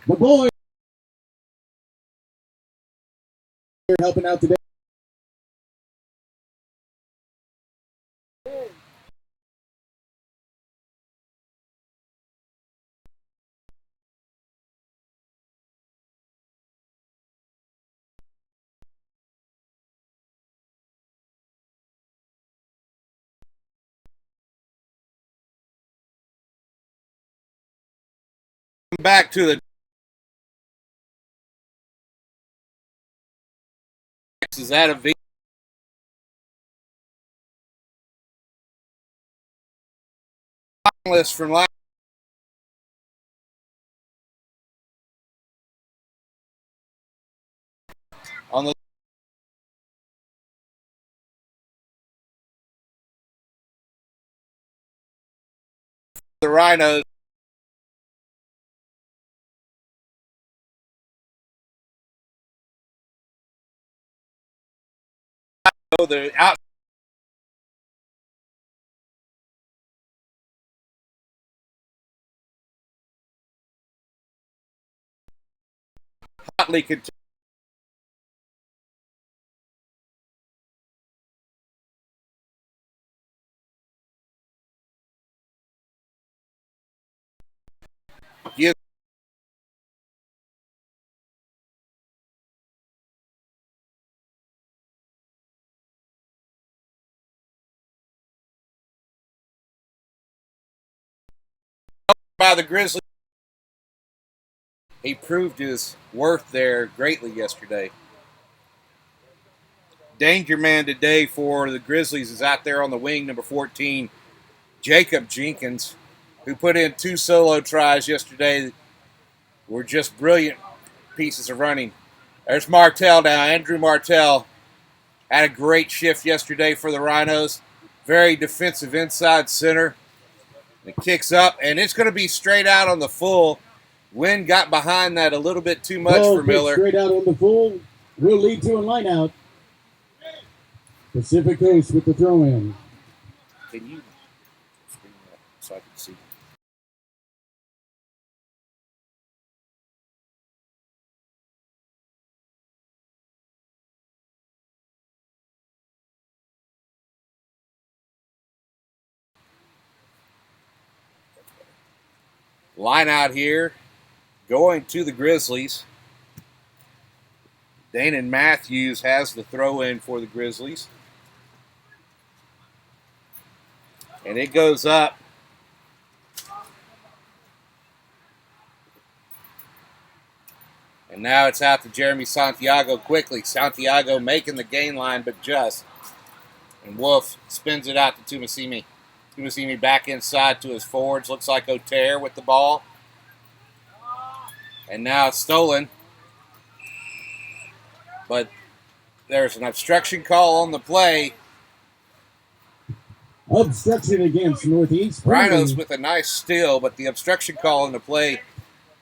The boys are helping out today. Back to the is that a V list from last on the Rhinos. The out hotly contested gives by the Grizzlies. He proved his worth there greatly yesterday. Danger man today for the Grizzlies is out there on the wing, number 14, Jacob Jenkins, who put in 2 solo tries yesterday. Were just brilliant pieces of running. There's Martell now. Andrew Martell had a great shift yesterday for the Rhinos. Very defensive inside center. It kicks up, and it's going to be straight out on the full. Wind got behind that a little bit too much for Miller. Straight out on the full will lead to a line out. Pacific Coast with the throw in. Can you screen that so I can see? Line out here, going to the Grizzlies. Danon Matthews has the throw in for the Grizzlies. And it goes up. And now it's out to Jeremy Santiago quickly. Santiago making the gain line, but just. And Wolf spins it out to Tumasimi. Tumasimi back inside to his forwards. Looks like O'Tear with the ball. And now it's stolen. But there's an obstruction call on the play. Obstruction against Northeast. Rhinos with a nice steal, but the obstruction call on the play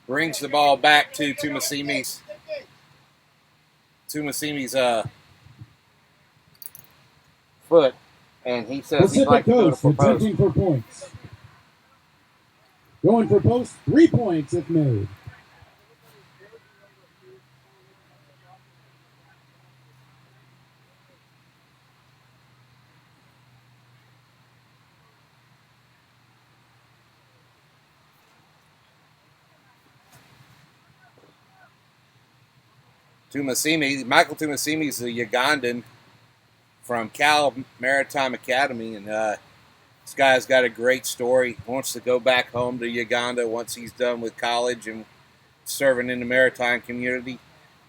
brings the ball back to Tumasimi's foot, and he says he'd like to go for post. Attempting for points. Going for post, 3 points if made. Michael Tumasimi is a Ugandan from Cal Maritime Academy, and this guy's got a great story. Wants to go back home to Uganda once he's done with college and serving in the maritime community,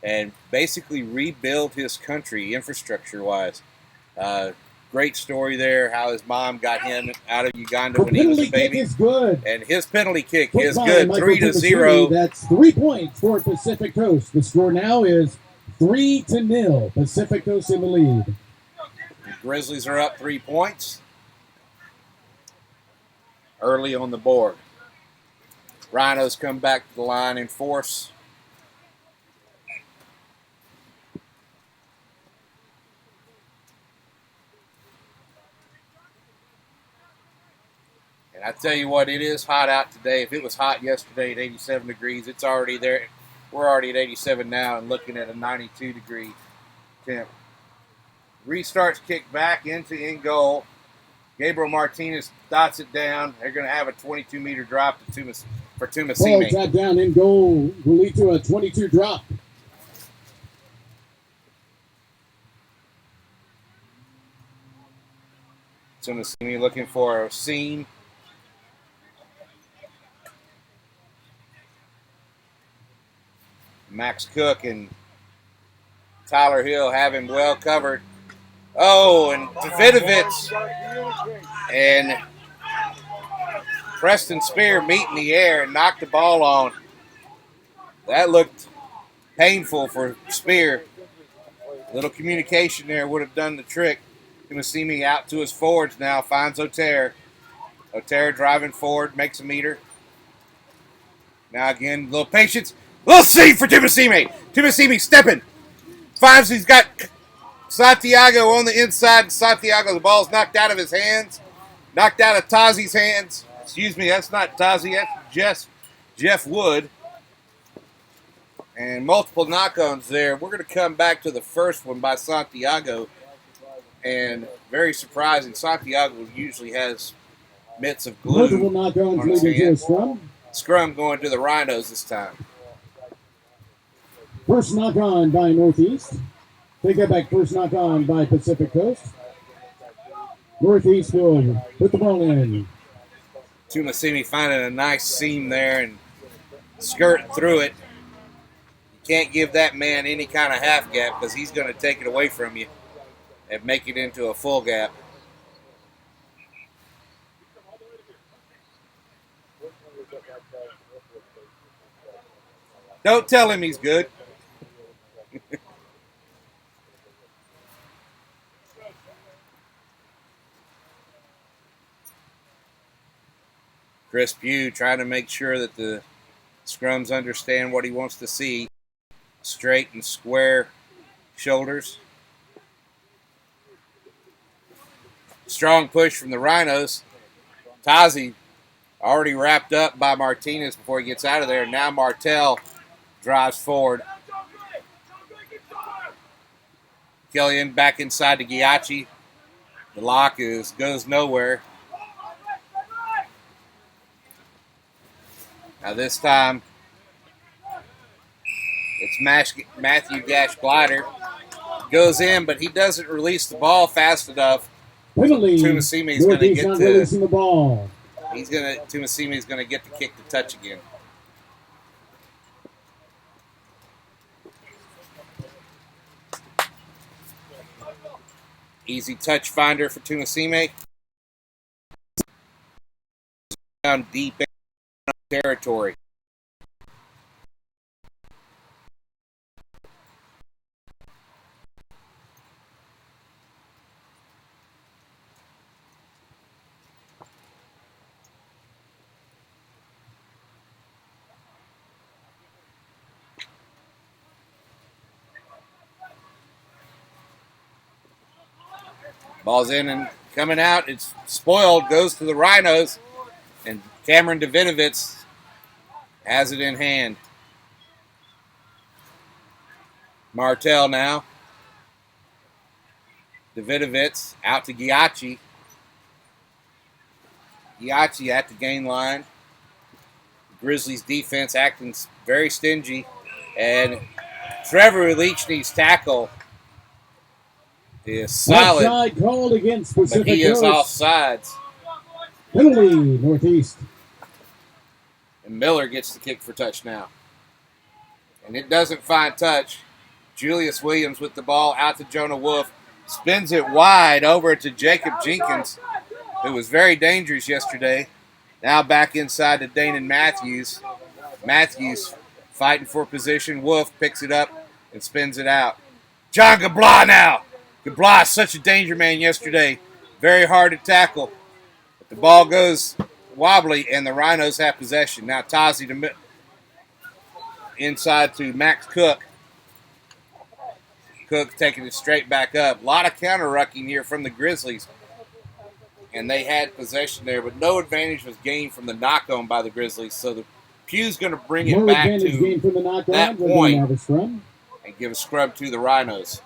and basically rebuild his country infrastructure-wise. Great story there, how his mom got him out of Uganda when he was a baby. Is good. And his penalty kick is good, 3-0. That's 3 points for Pacific Coast. The score now is 3-0. Pacific Coast in the lead. The Grizzlies are up 3 points early on the board. Rhinos come back to the line in force. I tell you what, it is hot out today. If it was hot yesterday at 87 degrees, it's already there. We're already at 87 now and looking at a 92-degree temp. Restarts kick back into in goal. Gabriel Martinez dots it down. They're going to have a 22-meter drop to for Ball Tumasimi. tapped down in goal will lead to a 22 drop. Tumasimi looking for a seam. Max Cook and Tyler Hill have him well covered. Oh, and Davidovich and Preston Spear meet in the air and knocked the ball on. That looked painful for Spear. A little communication there would have done the trick. Tumasimi out to his forwards now, finds Otero. Otero driving forward, makes a meter. Now again, a little patience. Little save for Tumasimi. Tumasimi stepping. Finds he's got Santiago on the inside. Santiago, the ball's knocked out of his hands. Knocked out of Tazi's hands. Excuse me, that's not Tazi, that's Jeff Wood. And multiple knock-ons there. We're going to come back to the first one by Santiago. And very surprising, Santiago usually has mitts of glue. Multiple knock-ons leading to a scrum. Scrum going to the Rhinos this time. First knock-on by Northeast. Take that back. First knock-on by Pacific Coast. Northeast will put the ball in. Tumasimi finding a nice seam there and skirting through it. You can't give that man any kind of half gap because he's going to take it away from you and make it into a full gap. Don't tell him he's good. Chris Pugh trying to make sure that the scrums understand what he wants to see. Straight and square shoulders. Strong push from the Rhinos. Tazi already wrapped up by Martinez before he gets out of there. Now Martell drives forward. Killian back inside to Giachi. The lock goes nowhere. Now this time, it's Matthew Gash Glider. Goes in, but he doesn't release the ball fast enough. Tumasimi is going to get releasing the ball. Tumasimi is going to get the kick to touch again. Easy touch finder for Tumasimi. Down deep in territory. Ball's in and coming out. It's spoiled. Goes to the Rhinos. And Cameron Davidovich has it in hand. Martell now. Davidovich out to Giachi. Giachi at the gain line. The Grizzlies defense acting very stingy. And Trevor Leachne's tackle is solid. Offside called against Pacific but he is Coast. offsides. Penalty, Northeast. And Miller gets the kick for touch now. And it doesn't find touch. Julius Williams with the ball out to Jonah Wolf. Spins it wide over to Jacob Jenkins, who was very dangerous yesterday. Now back inside to Danon Matthews. Matthews fighting for position. Wolf picks it up and spins it out. John Gabla now. Gabla, such a danger man yesterday. Very hard to tackle. But the ball goes wobbly, and the Rhinos have possession. Now Tazi to inside to Max Cook. Cook taking it straight back up. A lot of counter-rucking here from the Grizzlies. and they had possession there, but no advantage was gained from the knock-on by the Grizzlies. So the Pew's going to bring it No back advantage to gained from the knock-on. that We're going to point have a scrum. and give a scrub to the Rhinos.